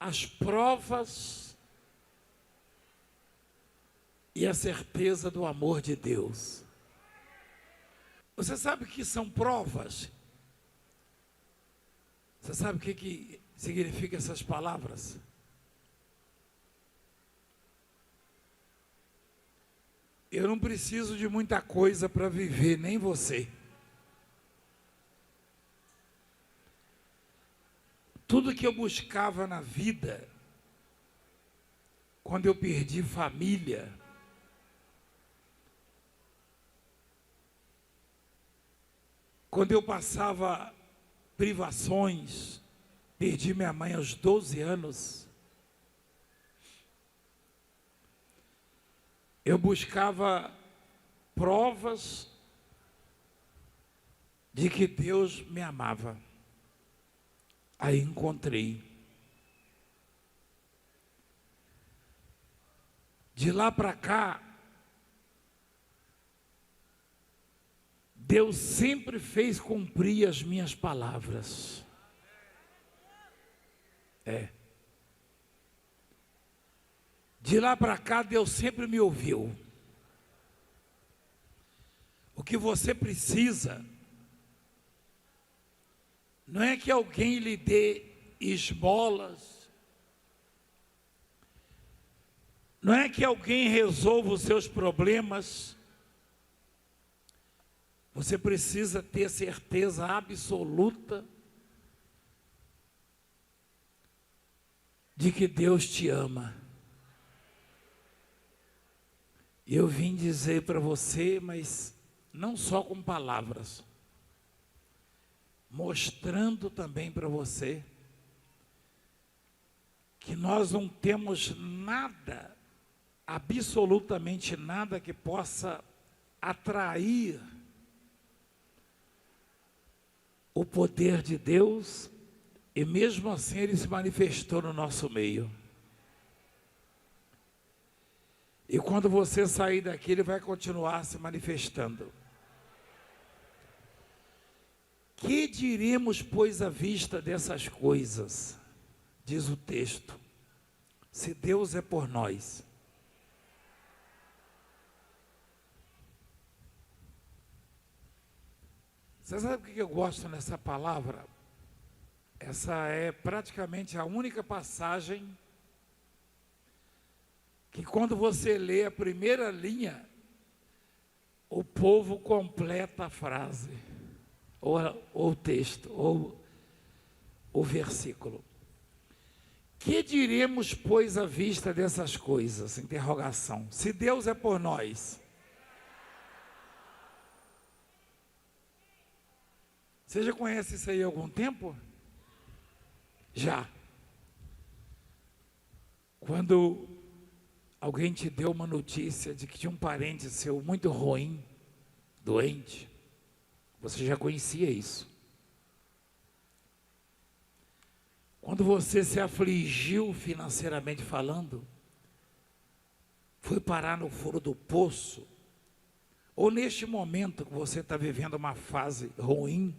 as provas e a certeza do amor de Deus. Você sabe o que são provas? Você sabe o que significa essas palavras? Eu não preciso de muita coisa para viver, nem você. Tudo que eu buscava na vida, quando eu perdi família, quando eu passava privações, perdi minha mãe aos 12 anos, eu buscava provas de que Deus me amava. Aí encontrei. De lá para cá, Deus sempre fez cumprir as minhas palavras. De lá para cá, Deus sempre me ouviu. O que você precisa não é que alguém lhe dê esmolas, não é que alguém resolva os seus problemas. Você precisa ter certeza absoluta de que Deus te ama. E eu vim dizer para você, mas não só com palavras, mostrando também para você que nós não temos nada, absolutamente nada que possa atrair o poder de Deus, e mesmo assim Ele se manifestou no nosso meio. E quando você sair daqui, Ele vai continuar se manifestando. Que diremos, pois, à vista dessas coisas? Diz o texto. Se Deus é por nós. Você sabe o que eu gosto nessa palavra? Essa é praticamente a única passagem que, quando você lê a primeira linha, o povo completa a frase, ou o texto, ou o versículo. Que diremos, pois, à vista dessas coisas? Interrogação. Se Deus é por nós. Você já conhece isso aí há algum tempo? Já. Quando alguém te deu uma notícia de que tinha um parente seu muito ruim, doente, você já conhecia isso. Quando você se afligiu financeiramente falando, foi parar no fundo do poço, ou neste momento que você está vivendo uma fase ruim,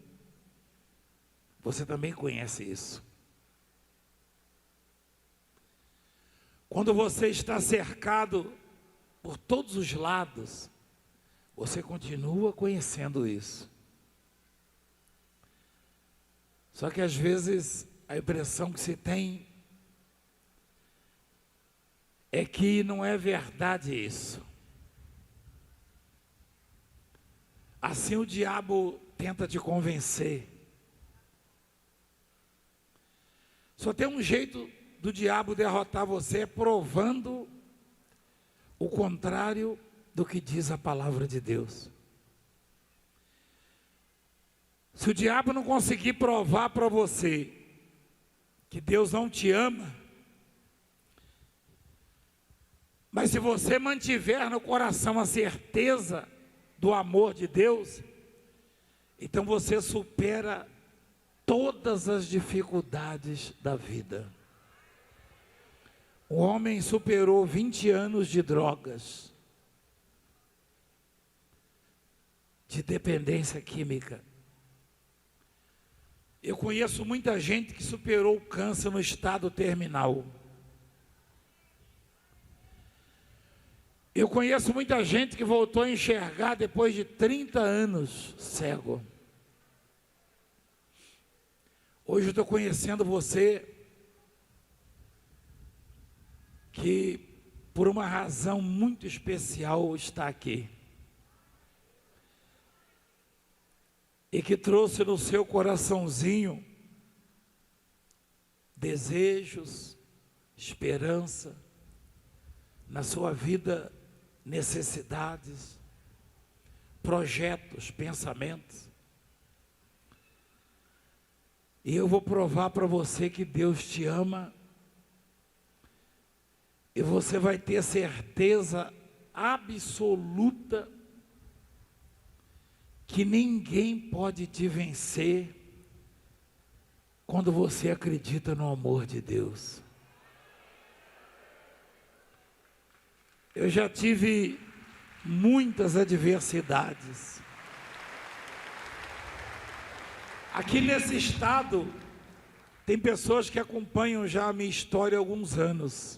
você também conhece isso. Quando você está cercado por todos os lados, você continua conhecendo isso. Só que às vezes a impressão que se tem é que não é verdade isso. Assim o diabo tenta te convencer. Só tem um jeito do diabo derrotar você, provando o contrário do que diz a palavra de Deus. Se o diabo não conseguir provar para você que Deus não te ama, mas se você mantiver no coração a certeza do amor de Deus, então você supera todas as dificuldades da vida. O homem superou 20 anos de drogas, de dependência química. Eu conheço muita gente que superou o câncer no estado terminal. Eu conheço muita gente que voltou a enxergar depois de 30 anos cego. Hoje eu estou conhecendo você que, por uma razão muito especial, está aqui. E que trouxe no seu coraçãozinho desejos, esperança, na sua vida necessidades, projetos, pensamentos. E eu vou provar para você que Deus te ama, e você vai ter certeza absoluta que ninguém pode te vencer quando você acredita no amor de Deus. Eu já tive muitas adversidades. Aqui nesse estado, tem pessoas que acompanham já a minha história há alguns anos.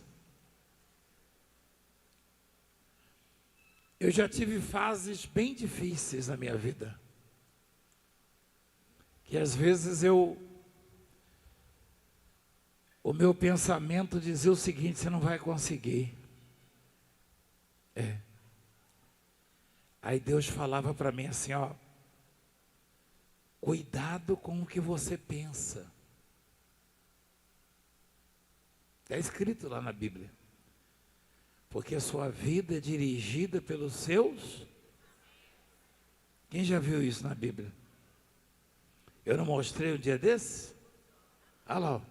Eu já tive fases bem difíceis na minha vida. Que às vezes o meu pensamento dizia o seguinte: você não vai conseguir. Aí Deus falava para mim assim, ó, cuidado com o que você pensa. Está escrito lá na Bíblia. Porque a sua vida é dirigida pelos seus. Quem já viu isso na Bíblia? Eu não mostrei um dia desse? Olha lá. Ó.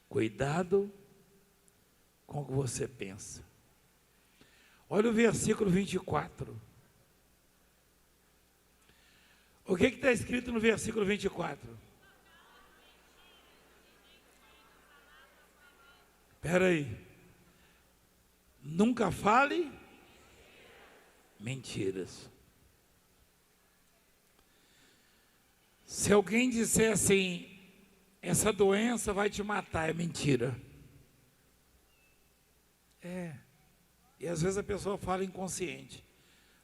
Cuidado com o que você pensa. Olha o versículo 24. O que está escrito no versículo 24? Espera aí. Nunca fale mentiras. Se alguém disser assim, essa doença vai te matar, é mentira. E às vezes a pessoa fala inconsciente.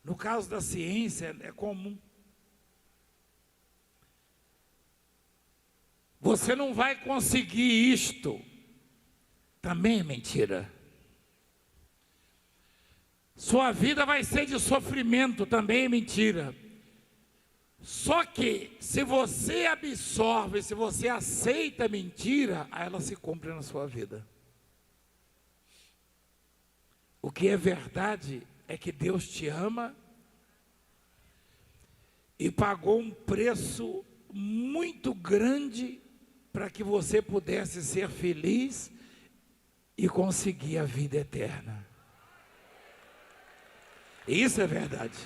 No caso da ciência, é comum. Você não vai conseguir isto. Também é mentira. Sua vida vai ser de sofrimento, também é mentira. Só que, se você absorve, se você aceita a mentira, aí ela se cumpre na sua vida. O que é verdade é que Deus te ama e pagou um preço muito grande para que você pudesse ser feliz e conseguir a vida eterna. Isso é verdade.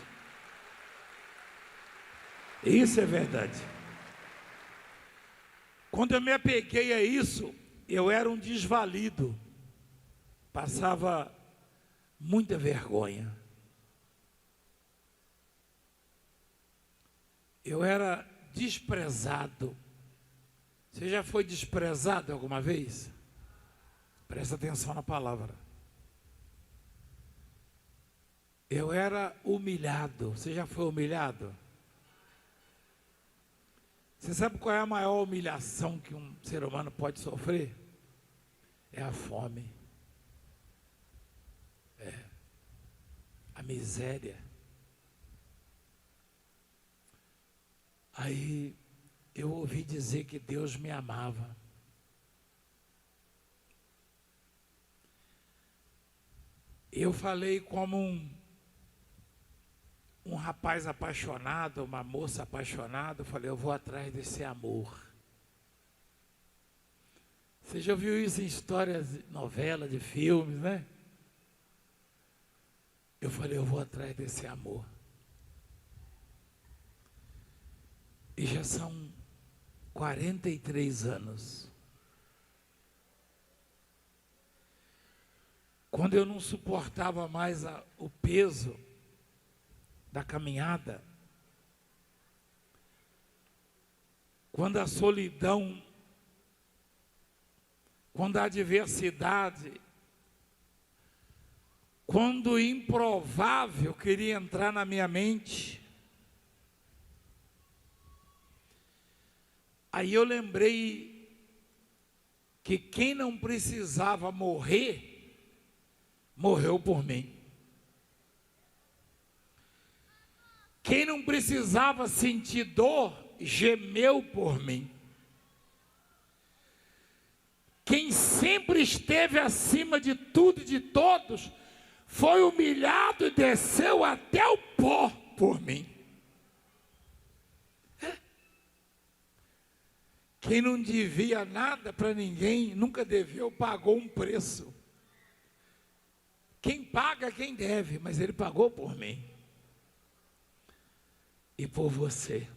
Isso é verdade. Quando eu me apeguei a isso, eu era um desvalido. Passava muita vergonha. Eu era desprezado. Você já foi desprezado alguma vez? Presta atenção na palavra. Eu era humilhado. Você já foi humilhado? Você sabe qual é a maior humilhação que um ser humano pode sofrer? É a fome. A miséria. Aí eu ouvi dizer que Deus me amava. Eu falei como um rapaz apaixonado, uma moça apaixonada. Eu falei, eu vou atrás desse amor. Você já viu isso em histórias, novelas, de filmes, né? Eu falei, eu vou atrás desse amor. E já são 43 anos. Quando eu não suportava mais o peso da caminhada, quando a solidão, quando a adversidade, quando o improvável queria entrar na minha mente, aí eu lembrei que quem não precisava morrer, morreu por mim. Quem não precisava sentir dor, gemeu por mim. Quem sempre esteve acima de tudo e de todos, foi humilhado e desceu até o pó por mim. Quem não devia nada para ninguém, nunca deveu, pagou um preço. Quem paga, quem deve, mas ele pagou por mim. E por você.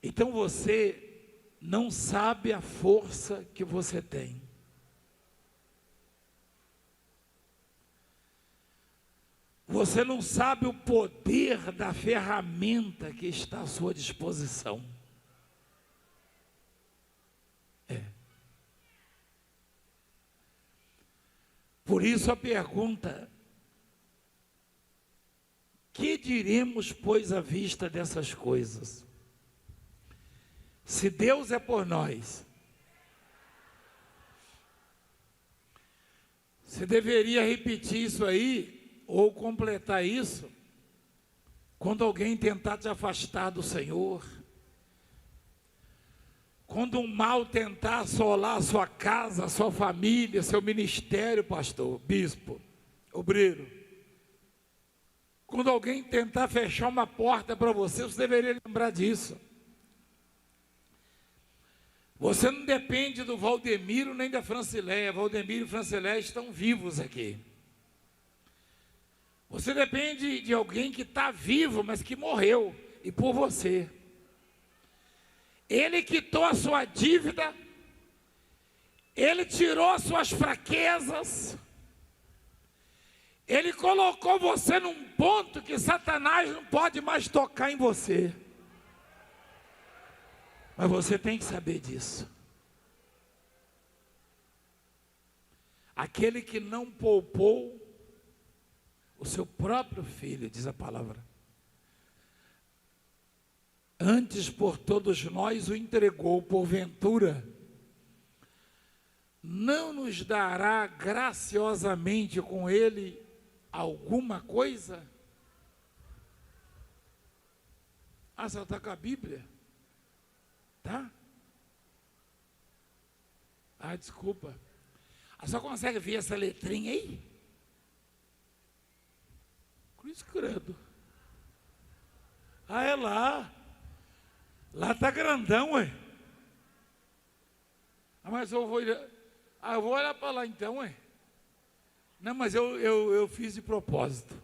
Então você não sabe a força que você tem. Você não sabe o poder da ferramenta que está à sua disposição. Por isso a pergunta: que diremos, pois, à vista dessas coisas? Se Deus é por nós, você deveria repetir isso aí, ou completar isso, quando alguém tentar te afastar do Senhor, quando um mal tentar assolar a sua casa, a sua família, seu ministério, pastor, bispo, obreiro. Quando alguém tentar fechar uma porta para você, você deveria lembrar disso. Você não depende do Valdemiro nem da Francileia. Valdemiro e Francileia estão vivos aqui. Você depende de alguém que está vivo, mas que morreu, e por você. Ele quitou a sua dívida, Ele tirou as suas fraquezas, Ele colocou você num ponto que Satanás não pode mais tocar em você. Mas você tem que saber disso. Aquele que não poupou o seu próprio filho, diz a palavra, antes por todos nós o entregou, porventura não nos dará graciosamente com ele alguma coisa? Ah, você está com a Bíblia? Tá? Ah, desculpa. A senhora consegue ver essa letrinha aí? Cruz credo. Ah, é lá. Lá está grandão, ué. Ah, mas eu vou olhar para lá então, ué. Não, mas eu fiz de propósito.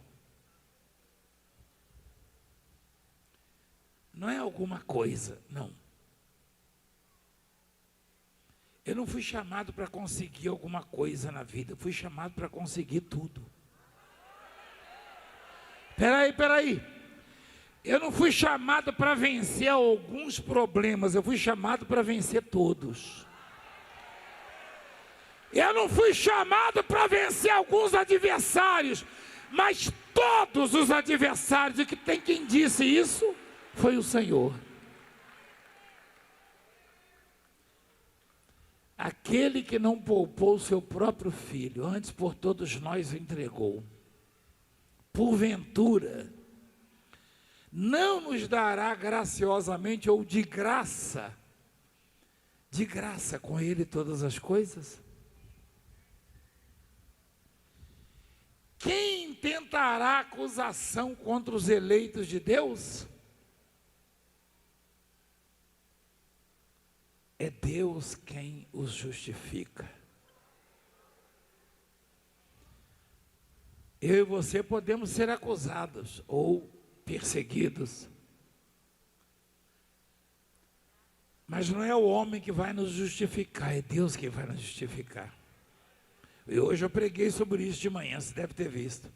Não é alguma coisa, não. Eu não fui chamado para conseguir alguma coisa na vida, eu fui chamado para conseguir tudo. Peraí. Eu não fui chamado para vencer alguns problemas, eu fui chamado para vencer todos. Eu não fui chamado para vencer alguns adversários, mas todos os adversários, e que tem quem disse isso, foi o Senhor. Aquele que não poupou o seu próprio filho, antes por todos nós o entregou, porventura não nos dará graciosamente ou de graça com ele todas as coisas? Quem tentará acusação contra os eleitos de Deus? É Deus quem os justifica. Eu e você podemos ser acusados ou perseguidos, mas não é o homem que vai nos justificar, é Deus que vai nos justificar. E hoje eu preguei sobre isso de manhã, você deve ter visto.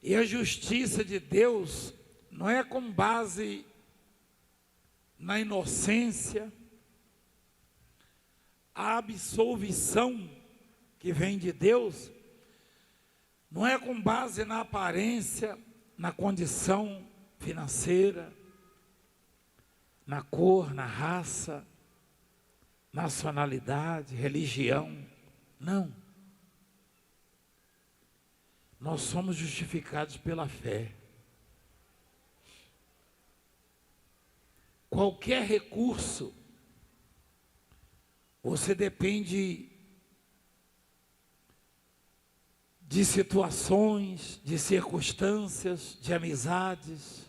E a justiça de Deus não é com base na inocência, a absolvição que vem de Deus, não é com base na aparência, na condição financeira, na cor, na raça, nacionalidade, religião. Não. Nós somos justificados pela fé. Qualquer recurso, você depende de situações, de circunstâncias, de amizades,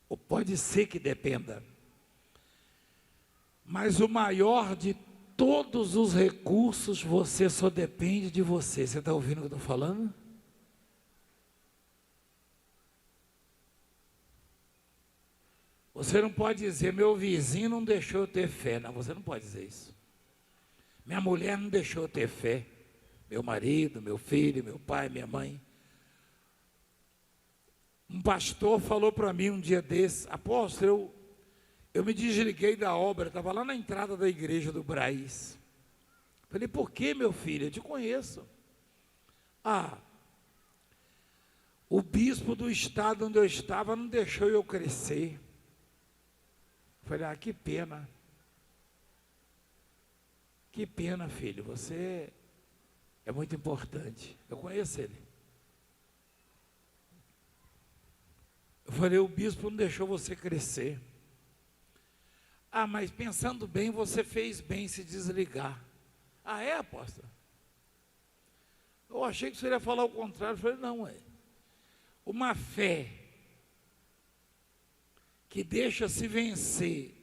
ou pode ser que dependa. Mas o maior de todos os recursos, você só depende de você. Você está ouvindo o que eu estou falando? Você não pode dizer, meu vizinho não deixou eu ter fé. Não, você não pode dizer isso. Minha mulher não deixou eu ter fé. Meu marido, meu filho, meu pai, minha mãe. Um pastor falou para mim um dia desses, apóstolo, eu me desliguei da obra, estava lá na entrada da igreja do Brás. Falei, por que, meu filho? Eu te conheço. O bispo do estado onde eu estava não deixou eu crescer. Falei, que pena. Que pena, filho, você é muito importante. Eu conheço ele. Eu falei, o bispo não deixou você crescer. Mas pensando bem, você fez bem se desligar. É, apóstolo? Eu achei que você ia falar o contrário. Eu falei, não, uma fé que deixa-se vencer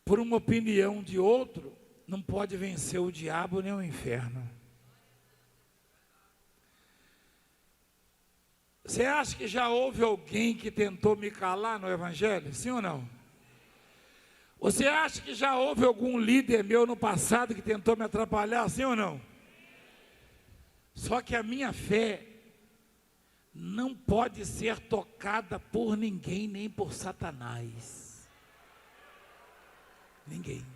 por uma opinião de outro, não pode vencer o diabo nem o inferno. Você acha que já houve alguém que tentou me calar no evangelho? Sim ou não? Você acha que já houve algum líder meu no passado que tentou me atrapalhar? Sim ou não? Só que a minha fé não pode ser tocada por ninguém, nem por Satanás. Ninguém.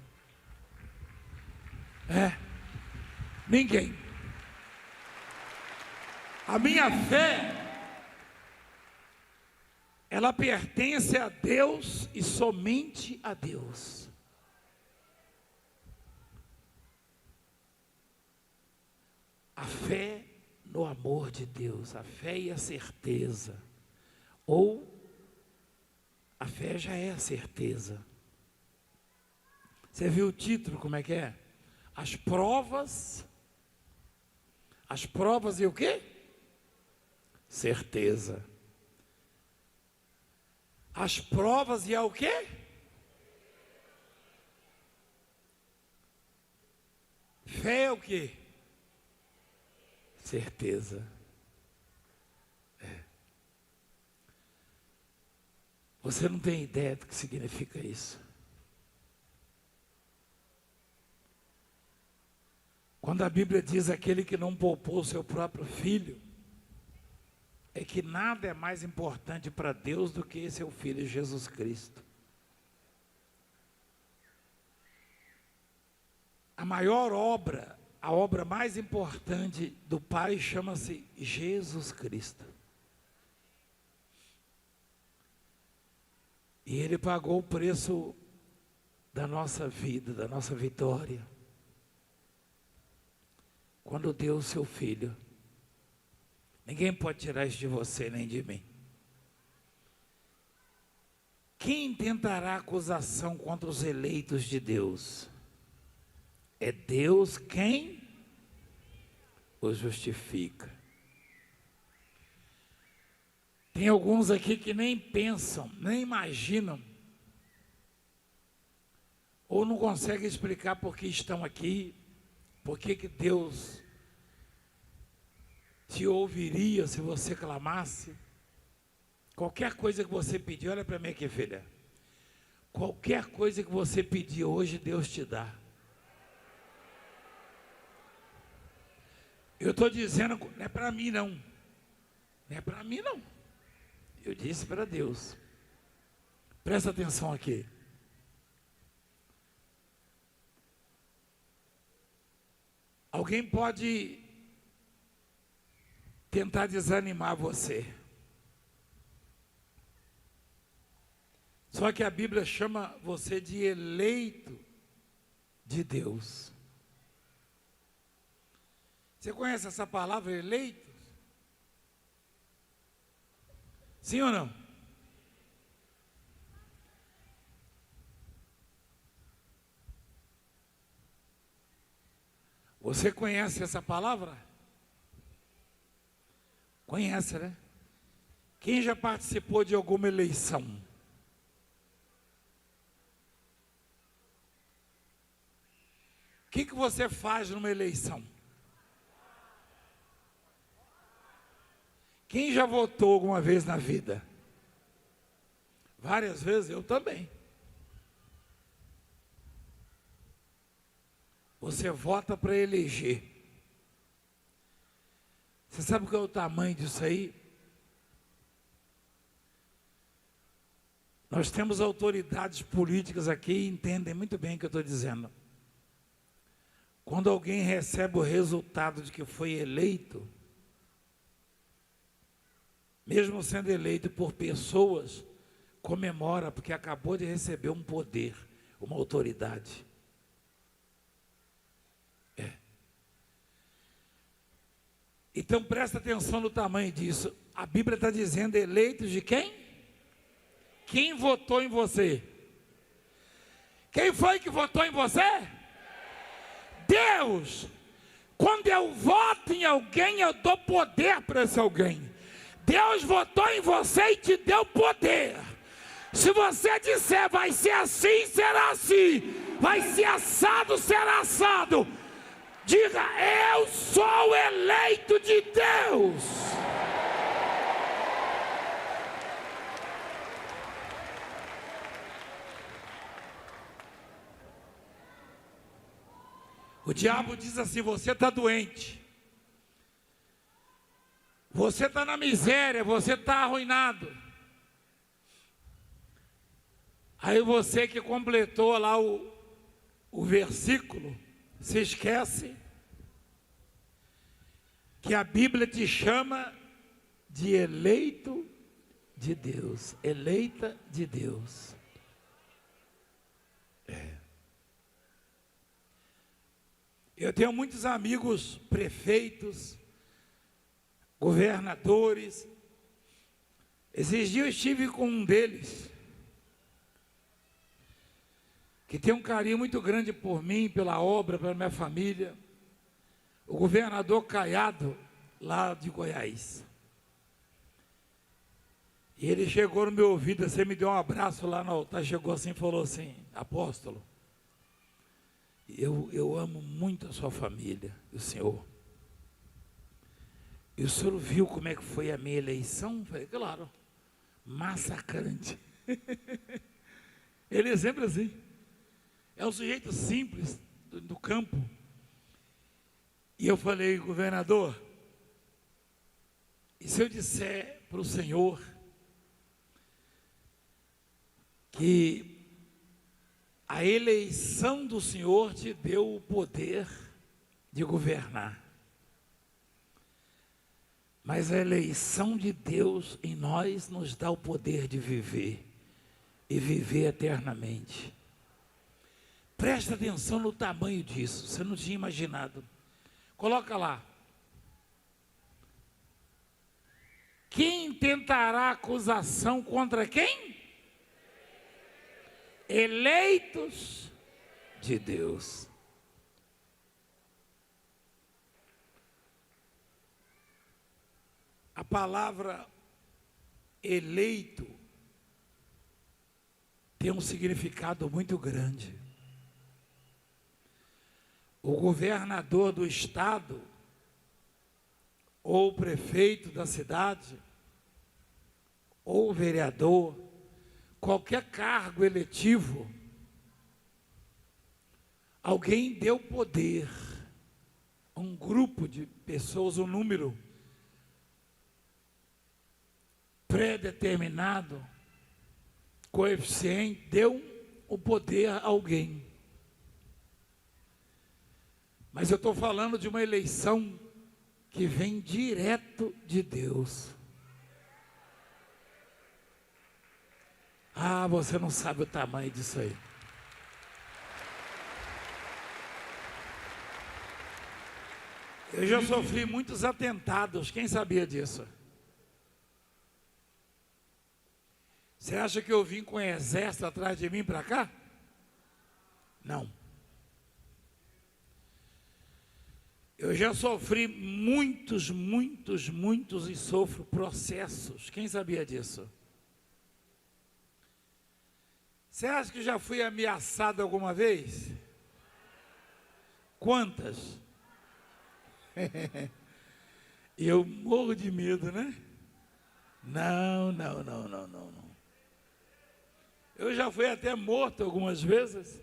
Ninguém. A minha fé, ela pertence a Deus e somente a Deus. A fé no amor de Deus, a fé e a certeza, ou a fé já é a certeza. Você viu o título, como é que é? As provas e o quê? Certeza. As provas e a o quê? Fé é o quê? Certeza. Você não tem ideia do que significa isso. Quando a Bíblia diz aquele que não poupou o seu próprio filho, é que nada é mais importante para Deus do que seu filho Jesus Cristo. A maior obra, a obra mais importante do Pai chama-se Jesus Cristo. E Ele pagou o preço da nossa vida, da nossa vitória, quando deu o seu Filho. Ninguém pode tirar isso de você, nem de mim. Quem tentará acusação contra os eleitos de Deus? É Deus quem os justifica. Tem alguns aqui que nem pensam, nem imaginam, ou não conseguem explicar por que estão aqui, por que Deus te ouviria se você clamasse. Qualquer coisa que você pedir, olha para mim aqui, filha. Qualquer coisa que você pedir hoje, Deus te dá. Eu estou dizendo, não é para mim não. Não é para mim não. Eu disse para Deus. Presta atenção aqui. Alguém pode tentar desanimar você. Só que a Bíblia chama você de eleito de Deus. Você conhece essa palavra, eleito? Sim ou não? Você conhece essa palavra? Conhece, né? Quem já participou de alguma eleição? O que você faz numa eleição? Quem já votou alguma vez na vida? Várias vezes, eu também. Você vota para eleger. Você sabe qual é o tamanho disso aí? Nós temos autoridades políticas aqui e entendem muito bem o que eu estou dizendo. Quando alguém recebe o resultado de que foi eleito, mesmo sendo eleito por pessoas, comemora porque acabou de receber um poder, uma autoridade. Então presta atenção no tamanho disso. A Bíblia está dizendo eleitos de quem? Quem votou em você? Quem foi que votou em você? Deus. Quando eu voto em alguém, eu dou poder para esse alguém. Deus votou em você e te deu poder. Se você disser vai ser assim, será assim. Vai ser assado, será assado. Diga, eu sou eleito de Deus. O diabo diz assim, você está doente. Você está na miséria, você está arruinado. Aí você que completou lá o versículo, se esquece que a Bíblia te chama de eleito de Deus, eleita de Deus. Eu tenho muitos amigos prefeitos, governadores. Esses dias eu estive com um deles, que tem um carinho muito grande por mim, pela obra, pela minha família, o governador Caiado, lá de Goiás. E ele chegou no meu ouvido, você me deu um abraço lá no altar, chegou assim e falou assim, apóstolo, eu amo muito a sua família, o senhor. E o senhor viu como é que foi a minha eleição? Eu falei, claro, massacrante. Ele é sempre assim. É um sujeito simples, do campo. E eu falei, governador, e se eu disser para o senhor que a eleição do senhor te deu o poder de governar, mas a eleição de Deus em nós nos dá o poder de viver e viver eternamente. Presta atenção no tamanho disso, você não tinha imaginado. Coloca lá. Quem tentará acusação contra quem? Eleitos de Deus. A palavra eleito tem um significado muito grande. O governador do estado, ou o prefeito da cidade, ou o vereador, qualquer cargo eletivo, alguém deu poder a um grupo de pessoas, um número pré-determinado, coeficiente, deu o poder a alguém. Mas eu estou falando de uma eleição que vem direto de Deus. Ah, você não sabe o tamanho disso aí. Eu já sofri muitos atentados, quem sabia disso? Você acha que eu vim com um exército atrás de mim para cá? Não. Eu já sofri muitos e sofro processos. Quem sabia disso? Você acha que já fui ameaçado alguma vez? Quantas? Eu morro de medo, né? Não. Eu já fui até morto algumas vezes.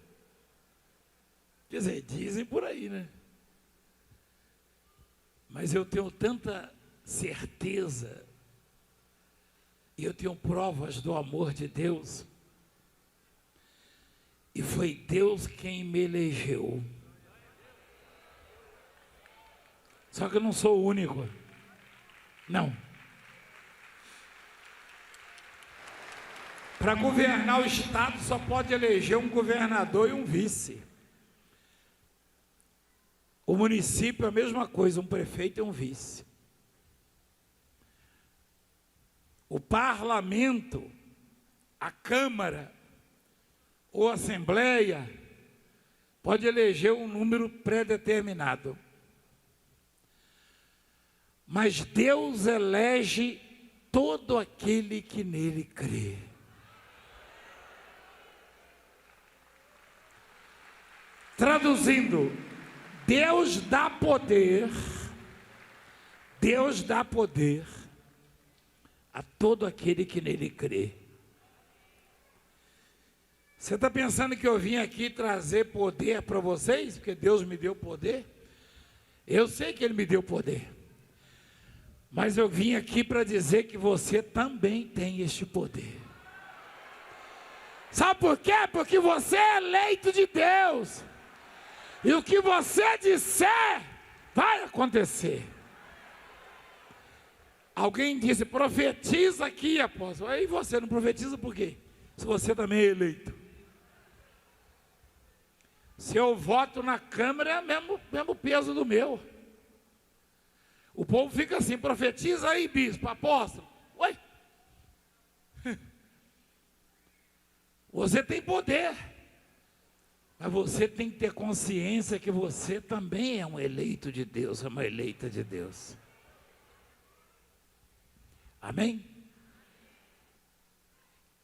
Quer dizer, dizem por aí, né? Mas eu tenho tanta certeza, e eu tenho provas do amor de Deus, e foi Deus quem me elegeu. Só que eu não sou o único, não. Para governar o estado só pode eleger um governador e um vice. O município é a mesma coisa, um prefeito e um vice. O parlamento, a Câmara ou a Assembleia pode eleger um número pré-determinado. Mas Deus elege todo aquele que nele crê. Traduzindo, Deus dá poder a todo aquele que nele crê. Você está pensando que eu vim aqui trazer poder para vocês? Porque Deus me deu poder? Eu sei que Ele me deu poder. Mas eu vim aqui para dizer que você também tem este poder. Sabe por quê? Porque você é eleito de Deus. E o que você disser, vai acontecer. Alguém disse, profetiza aqui, apóstolo. Aí você não profetiza por quê? Se você também é eleito. Se eu voto na Câmara, é o mesmo peso do meu. O povo fica assim, profetiza aí, bispo, apóstolo. Oi? Você tem poder. Mas você tem que ter consciência que você também é um eleito de Deus, é uma eleita de Deus. Amém?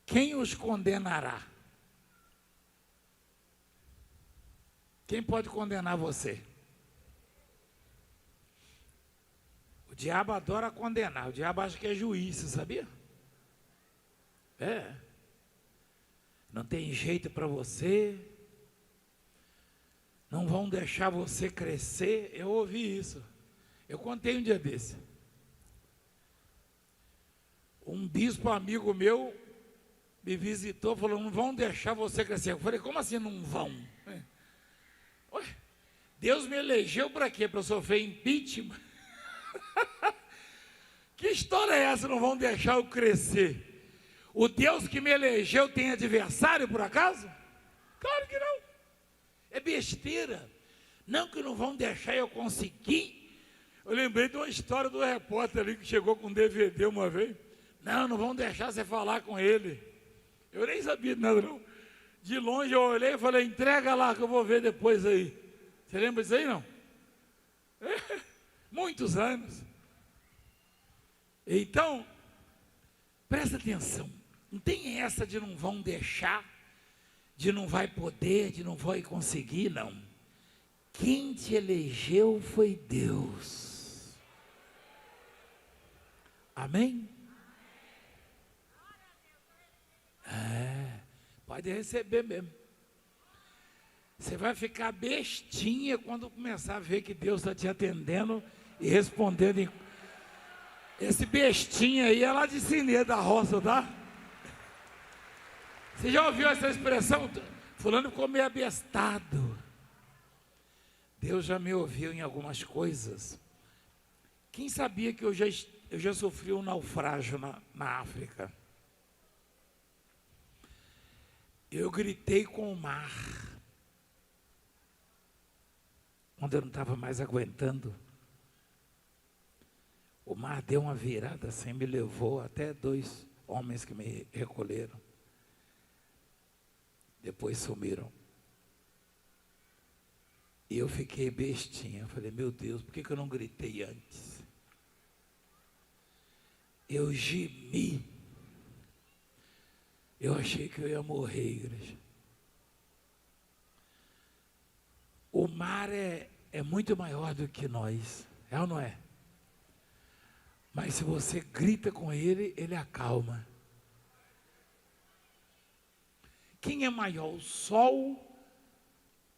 Quem os condenará? Quem pode condenar você? O diabo adora condenar, o diabo acha que é juiz, você sabia? É. Não tem jeito para você. Não vão deixar você crescer. Eu ouvi isso. Eu contei um dia desse. Um bispo amigo meu me visitou, falou, não vão deixar você crescer. Eu falei, como assim não vão? Ué, Deus me elegeu para quê? Para eu sofrer impeachment? Que história é essa? Não vão deixar eu crescer? O Deus que me elegeu tem adversário por acaso? Claro que não. É besteira. Não que não vão deixar eu conseguir. Eu lembrei de uma história do repórter ali que chegou com um DVD uma vez. Não vão deixar você falar com ele. Eu nem sabia de nada não. De longe eu olhei e falei, entrega lá que eu vou ver depois aí. Você lembra disso aí não? Muitos anos. Então, presta atenção. Não tem essa de não vão deixar, de não vai poder, de não vai conseguir, não. Quem te elegeu foi Deus. Amém? Pode receber mesmo. Você vai ficar bestinha quando começar a ver que Deus está te atendendo e respondendo. Esse bestinha aí é lá de Sinê da roça, tá? Você já ouviu essa expressão? Fulano ficou meio abestado. Deus já me ouviu em algumas coisas. Quem sabia que eu já sofri um naufrágio na África? Eu gritei com o mar, quando eu não estava mais aguentando. O mar deu uma virada assim, me levou até 2 homens que me recolheram. Depois sumiram. E eu fiquei bestinha. Eu falei, meu Deus, por que eu não gritei antes? Eu gemi. Eu achei que eu ia morrer, igreja. O mar é muito maior do que nós. É ou não é? Mas se você grita com ele, ele acalma. Quem é maior, o sol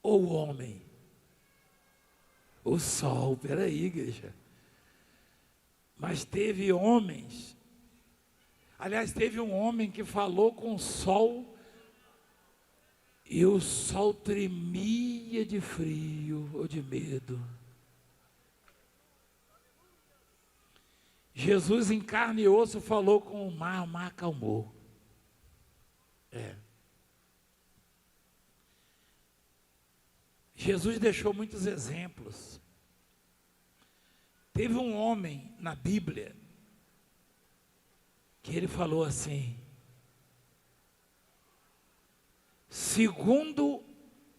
ou o homem? O sol, peraí, igreja. Mas teve homens, aliás, teve um homem que falou com o sol, e o sol tremia de frio ou de medo. Jesus em carne e osso falou com o mar acalmou. Jesus deixou muitos exemplos. Teve um homem na Bíblia que ele falou assim: segundo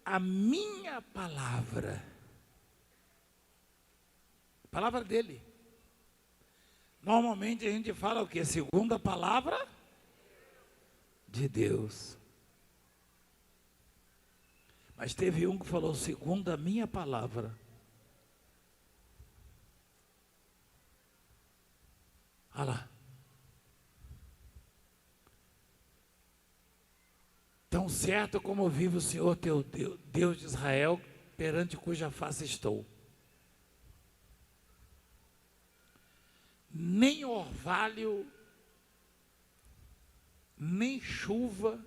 a minha palavra, a palavra dele. Normalmente a gente fala o quê? Segundo a palavra de Deus. Mas teve um que falou, segundo a minha palavra. Olha lá. Tão certo como vive o Senhor teu Deus, Deus de Israel, perante cuja face estou. Nem orvalho, nem chuva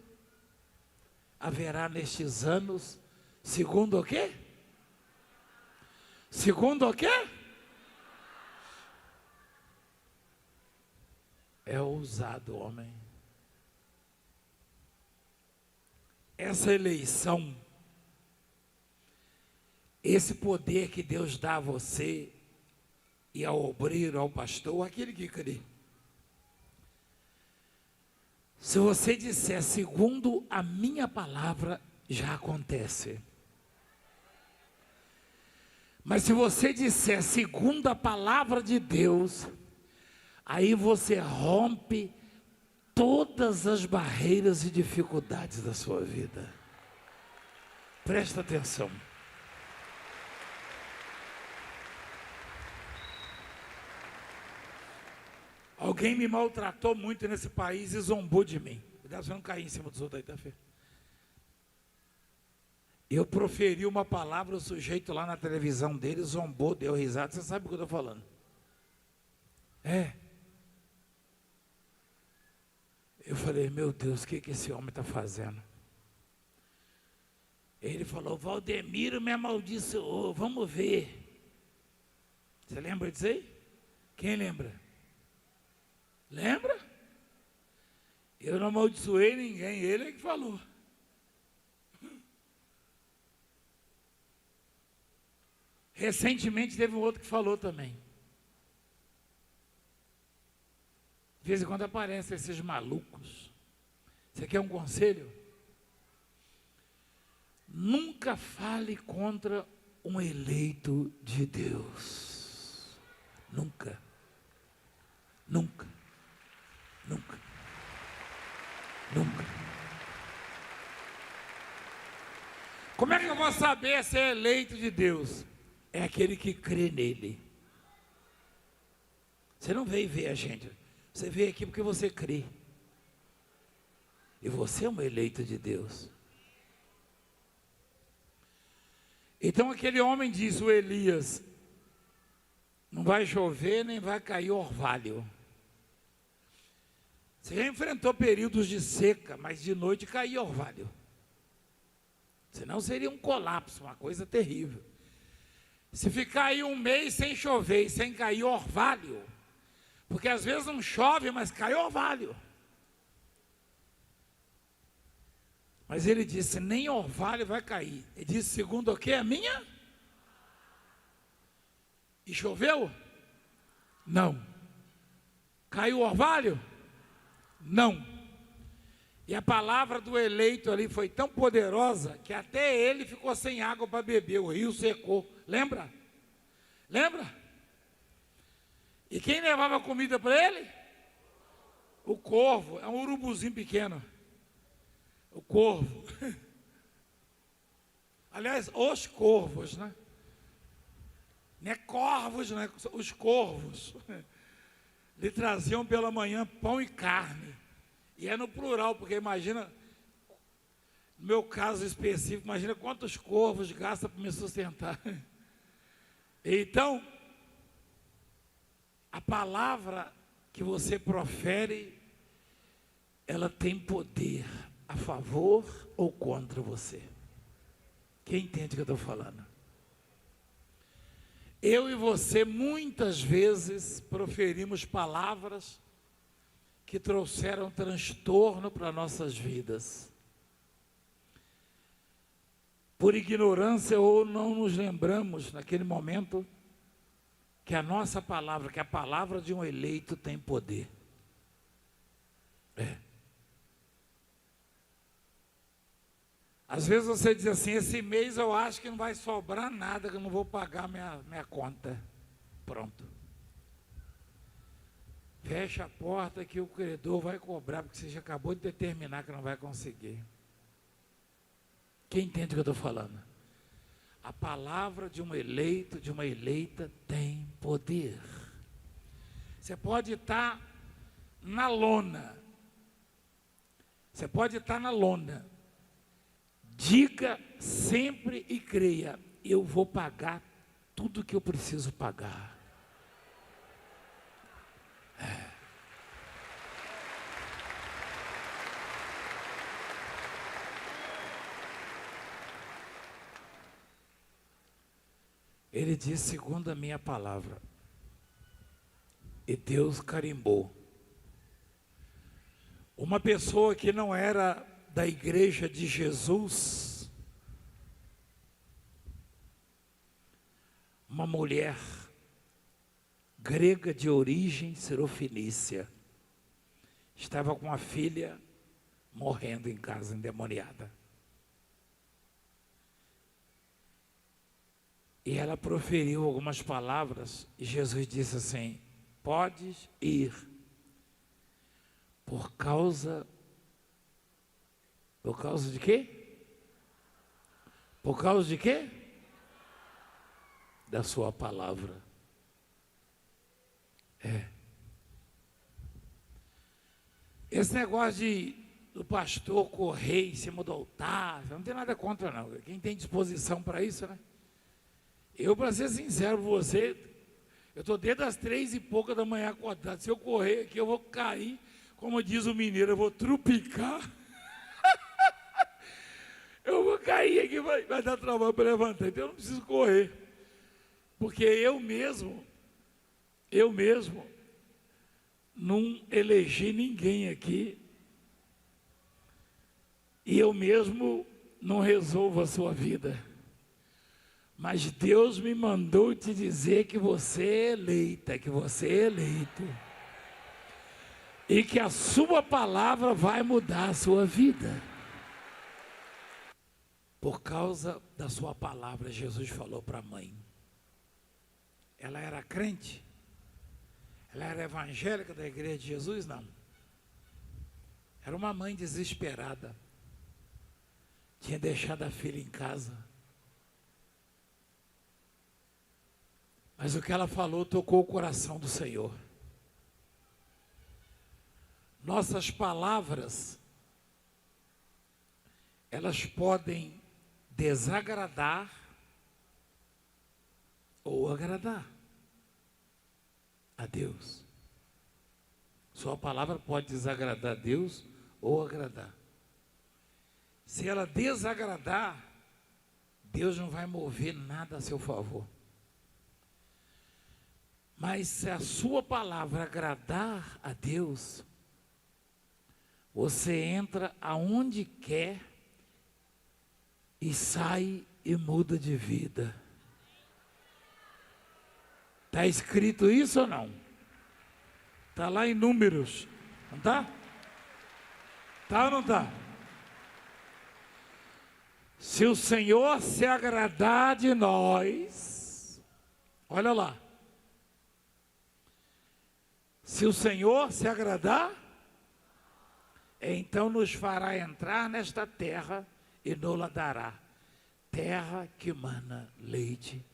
haverá nestes anos, segundo o quê? Segundo o quê? É ousado, homem. Essa eleição, esse poder que Deus dá a você e ao obreiro, ao pastor, aquele que crê. Se você disser segundo a minha palavra, já acontece. Mas se você disser segundo a palavra de Deus, aí você rompe todas as barreiras e dificuldades da sua vida. Presta atenção. Alguém me maltratou muito nesse país e zombou de mim. Cuidado, você não cair em cima dos outros aí, tá, Fê? Eu proferi uma palavra, o sujeito lá na televisão dele zombou, deu risada. Você sabe o que eu estou falando? Eu falei, meu Deus, o que esse homem está fazendo? Ele falou, Valdemiro me amaldiçoou, vamos ver. Você lembra disso aí? Quem lembra? Lembra? Eu não amaldiçoei ninguém, ele é que falou. Recentemente teve um outro que falou também. De vez em quando aparecem esses malucos. Você quer um conselho? Nunca fale contra um eleito de Deus. Nunca. Nunca. Nunca. Nunca. Como é que eu vou saber se é eleito de Deus? É aquele que crê nele. Você não veio ver a gente. Você veio aqui porque você crê. E você é um eleito de Deus. Então aquele homem diz, o Elias, não vai chover nem vai cair orvalho. Você já enfrentou períodos de seca, mas de noite caía orvalho. Senão seria um colapso, uma coisa terrível. Se ficar aí um mês sem chover e sem cair orvalho, porque às vezes não chove, mas cai orvalho. Mas ele disse, nem orvalho vai cair. Ele disse, segundo o que? A minha? E choveu? Não. Caiu orvalho? Não. E a palavra do eleito ali foi tão poderosa que até ele ficou sem água para beber, o rio secou. Lembra? Lembra? E quem levava comida para ele? O corvo, é um urubuzinho pequeno. O corvo. Aliás, os corvos, né? Não é corvos, né? Os corvos. Lhe traziam pela manhã pão e carne. E é no plural, porque imagina, no meu caso específico, imagina quantos corvos gasta para me sustentar. Então, a palavra que você profere, ela tem poder a favor ou contra você. Quem entende o que eu estou falando? Eu e você muitas vezes proferimos palavras que trouxeram transtorno para nossas vidas. Por ignorância ou não nos lembramos naquele momento que a nossa palavra, que a palavra de um eleito tem poder. Às vezes você diz assim, esse mês eu acho que não vai sobrar nada, que eu não vou pagar minha conta. Pronto. Fecha a porta que o credor vai cobrar, porque você já acabou de determinar que não vai conseguir. Quem entende o que eu estou falando? A palavra de um eleito, de uma eleita, tem poder. Você pode estar na lona. Você pode estar na lona. Diga sempre e creia, eu vou pagar tudo que eu preciso pagar. Ele diz, segundo a minha palavra, e Deus carimbou. Uma pessoa que não era da igreja de Jesus, uma mulher grega de origem sirofenícia, estava com a filha morrendo em casa, endemoniada. E ela proferiu algumas palavras e Jesus disse assim, podes ir, por causa de quê? Por causa de quê? Da sua palavra. Esse negócio do pastor correr em cima do altar, não tem nada contra não. Quem tem disposição para isso, né? Eu, para ser sincero com você, eu estou desde as 3h pouca da manhã acordado. Se eu correr aqui, eu vou cair, como diz o mineiro, eu vou trupicar. Eu vou cair aqui, vai dar trabalho para levantar. Então eu não preciso correr. Porque eu mesmo, não elegi ninguém aqui. E eu mesmo não resolvo a sua vida. Mas Deus me mandou te dizer que você é eleita, que você é eleito. E que a sua palavra vai mudar a sua vida. Por causa da sua palavra, Jesus falou para a mãe. Ela era crente? Ela era evangélica da igreja de Jesus? Não. Era uma mãe desesperada. Tinha deixado a filha em casa. Mas o que ela falou tocou o coração do Senhor. Nossas palavras, elas podem desagradar ou agradar a Deus. Sua palavra pode desagradar a Deus ou agradar. Se ela desagradar, Deus não vai mover nada a seu favor. Mas se a sua palavra agradar a Deus, você entra aonde quer e sai e muda de vida. Está escrito isso ou não? Está lá em Números, não está? Está ou não está? Se o Senhor se agradar de nós, olha lá. Se o Senhor se agradar, então nos fará entrar nesta terra e nos dará. Terra que mana leite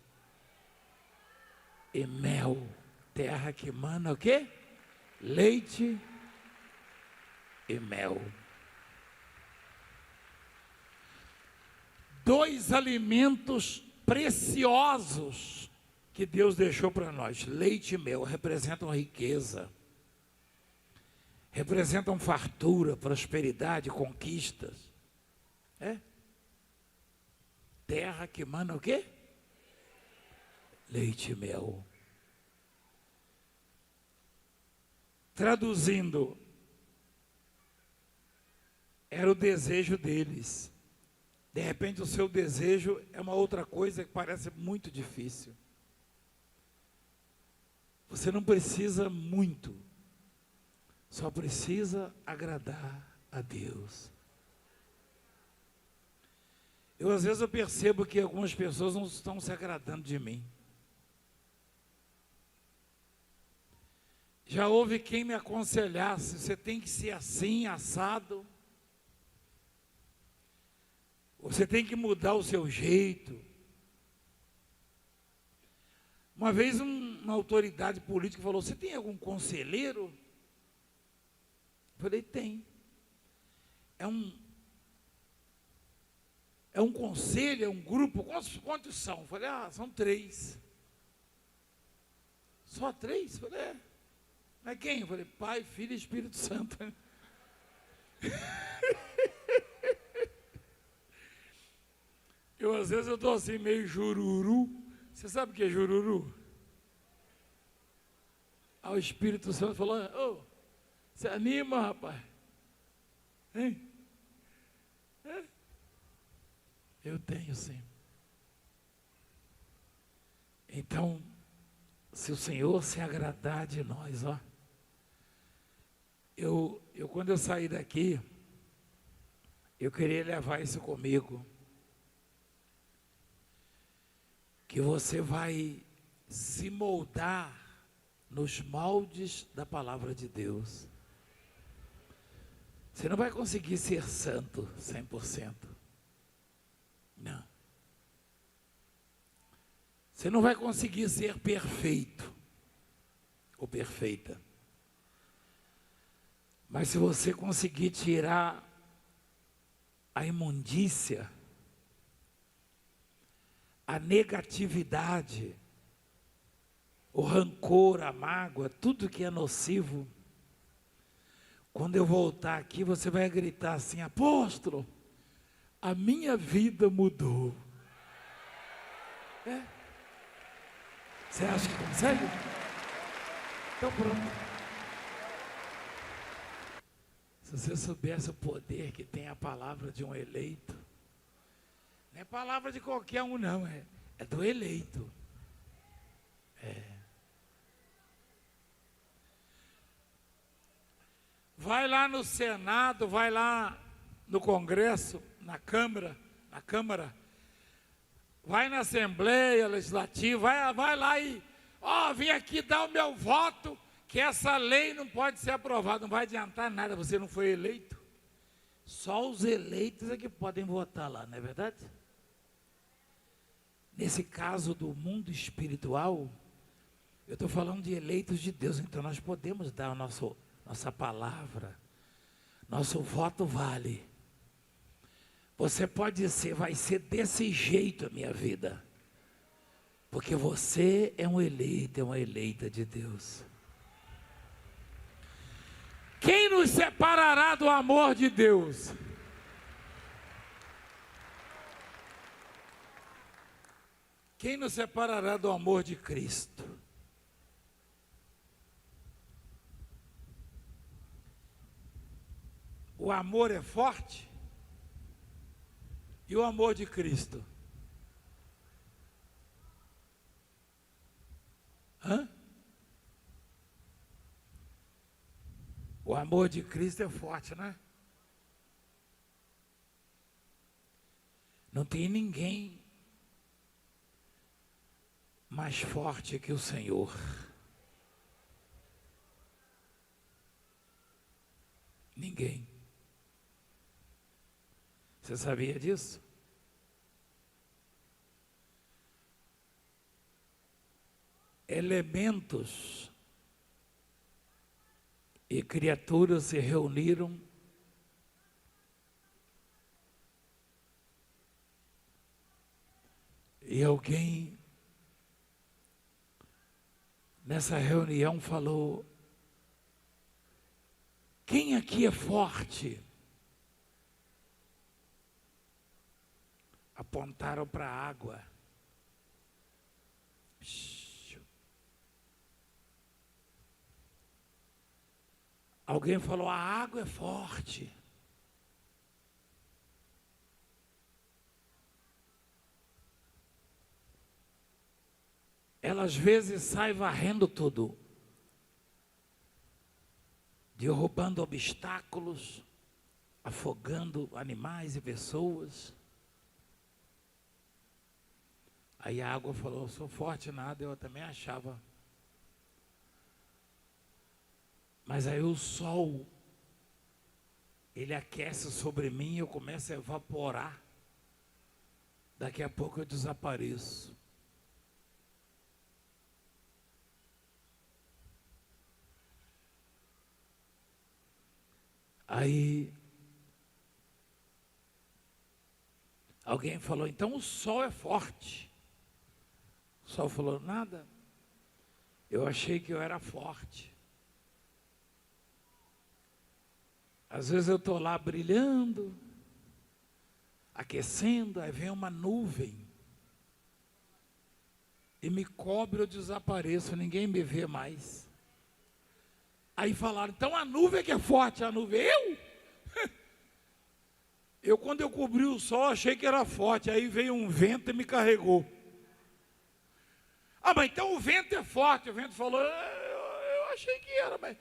e mel. Terra que mana o quê? Leite e mel. Dois alimentos preciosos que Deus deixou para nós. Leite e mel representam riqueza, representam fartura, prosperidade, conquistas. Terra que mana o quê? Leite e mel. Traduzindo, era o desejo deles. De repente o seu desejo é uma outra coisa que parece muito difícil. Você não precisa muito, só precisa agradar a Deus. Às vezes eu percebo que algumas pessoas não estão se agradando de mim. Já houve quem me aconselhasse, você tem que ser assim, assado. Você tem que mudar o seu jeito. Uma vez uma autoridade política falou, você tem algum conselheiro? Eu falei, tem. É um conselho, é um grupo, quantos são? Eu falei, são 3. Só 3? Eu falei, Mas quem? Eu falei, Pai, Filho e Espírito Santo. Às vezes eu estou assim, meio jururu. Você sabe o que é jururu? O Espírito Santo falou, você anima, rapaz? Hein? Eu tenho sim. Então, se o Senhor se agradar de nós, quando eu saí daqui, eu queria levar isso comigo. Que você vai se moldar nos moldes da palavra de Deus. Você não vai conseguir ser santo 100%. Não. Você não vai conseguir ser perfeito ou perfeita. Mas se você conseguir tirar a imundícia, a negatividade, o rancor, a mágoa, tudo que é nocivo, quando eu voltar aqui, você vai gritar assim, apóstolo, a minha vida mudou. Você acha que consegue? Então pronto. Se você soubesse o poder que tem a palavra de um eleito, não é palavra de qualquer um não, é do eleito. Vai lá no Senado, vai lá no Congresso, na Câmara, vai na Assembleia Legislativa, vai lá e, vim aqui dar o meu voto, que essa lei não pode ser aprovada, não vai adiantar nada, você não foi eleito. Só os eleitos é que podem votar lá, não é verdade? Nesse caso do mundo espiritual, eu estou falando de eleitos de Deus, então nós podemos dar a nossa palavra, nosso voto vale. Você pode dizer, vai ser desse jeito a minha vida, porque você é um eleito, é uma eleita de Deus. Quem nos separará do amor de Deus? Quem nos separará do amor de Cristo? O amor é forte? E o amor de Cristo? Hã? O amor de Cristo é forte, né? Não tem ninguém mais forte que o Senhor. Ninguém. Você sabia disso? Elementos e criaturas se reuniram e alguém nessa reunião falou: quem aqui é forte? Apontaram para a água. Alguém falou: a água é forte. Ela às vezes sai varrendo tudo, derrubando obstáculos, afogando animais e pessoas. Aí a água falou: eu sou forte nada, eu também achava. Mas aí o sol, ele aquece sobre mim e eu começo a evaporar. Daqui a pouco eu desapareço. Aí alguém falou: então o sol é forte. O sol falou: nada, eu achei que eu era forte. Às vezes eu estou lá brilhando, aquecendo, aí vem uma nuvem e me cobre, eu desapareço, ninguém me vê mais. Aí falaram: então a nuvem é que é forte. A nuvem, eu quando eu cobri o sol achei que era forte, aí veio um vento e me carregou. Ah, mas então o vento é forte. O vento falou: eu achei que era, mas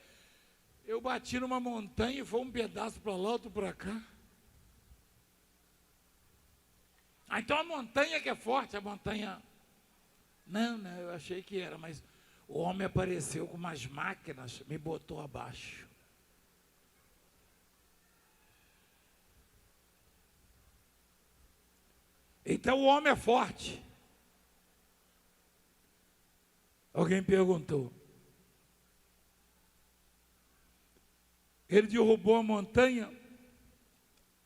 eu bati numa montanha e foi um pedaço para lá, outro para cá. Ah, então a montanha que é forte, a montanha... Não, eu achei que era, mas o homem apareceu com umas máquinas, me botou abaixo. Então o homem é forte. Alguém perguntou. Ele derrubou a montanha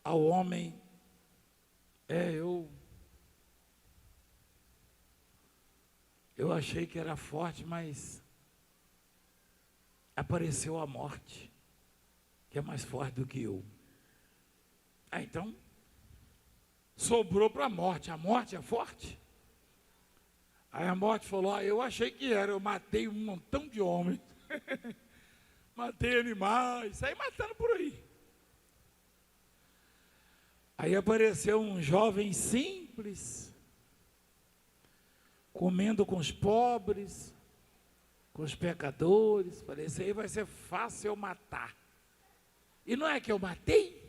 ao homem. Eu achei que era forte, mas apareceu a morte, que é mais forte do que eu. Então, sobrou para a morte é forte. Aí a morte falou: eu achei que era, eu matei um montão de homens. Matei animais, saí matando por aí. Aí apareceu um jovem simples, comendo com os pobres, com os pecadores. Falei: isso aí vai ser fácil eu matar. E não é que eu matei?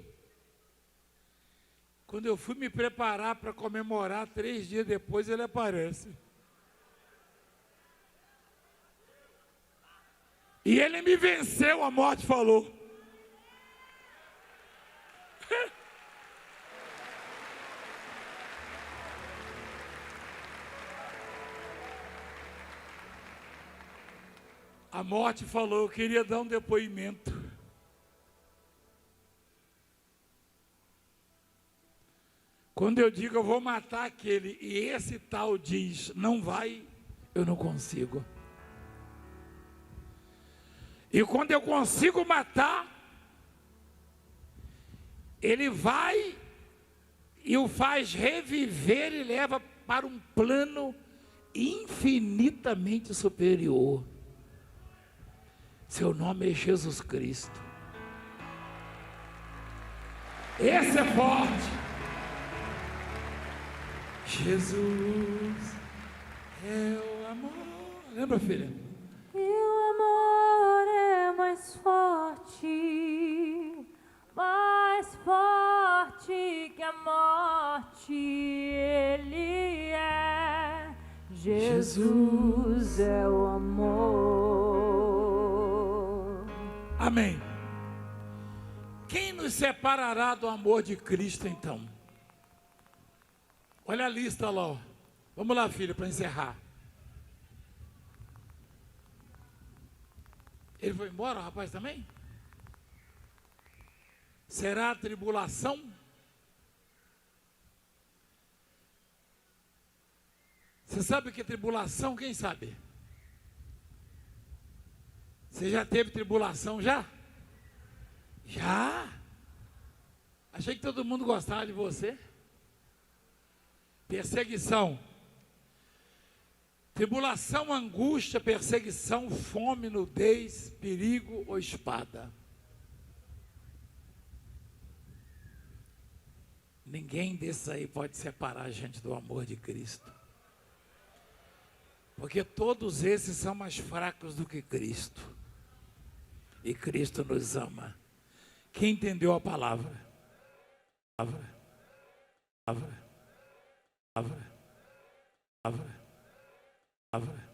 Quando eu fui me preparar para comemorar, 3 dias depois ele aparece. E ele me venceu, a morte falou. A morte falou: eu queria dar um depoimento. Quando eu digo eu vou matar aquele e esse tal diz não vai, eu não consigo. E quando eu consigo matar, Ele vai e o faz reviver e leva para um plano infinitamente superior. Seu nome é Jesus Cristo. Esse é forte. Jesus é o amor. Lembra, filha? E o amor é mais forte que a morte. Ele é. Jesus é o amor. Amém. Quem nos separará do amor de Cristo, então? Olha a lista lá, ó. Vamos lá, filha, para encerrar. Ele foi embora, o rapaz também? Será a tribulação? Você sabe o que é tribulação? Quem sabe? Você já teve tribulação já? Já? Achei que todo mundo gostava de você. Perseguição. Tribulação, angústia, perseguição, fome, nudez, perigo ou espada. Ninguém desse aí pode separar a gente do amor de Cristo. Porque todos esses são mais fracos do que Cristo. E Cristo nos ama. Quem entendeu a palavra? Palavra. Palavra. Palavra. Palavra. Palavra.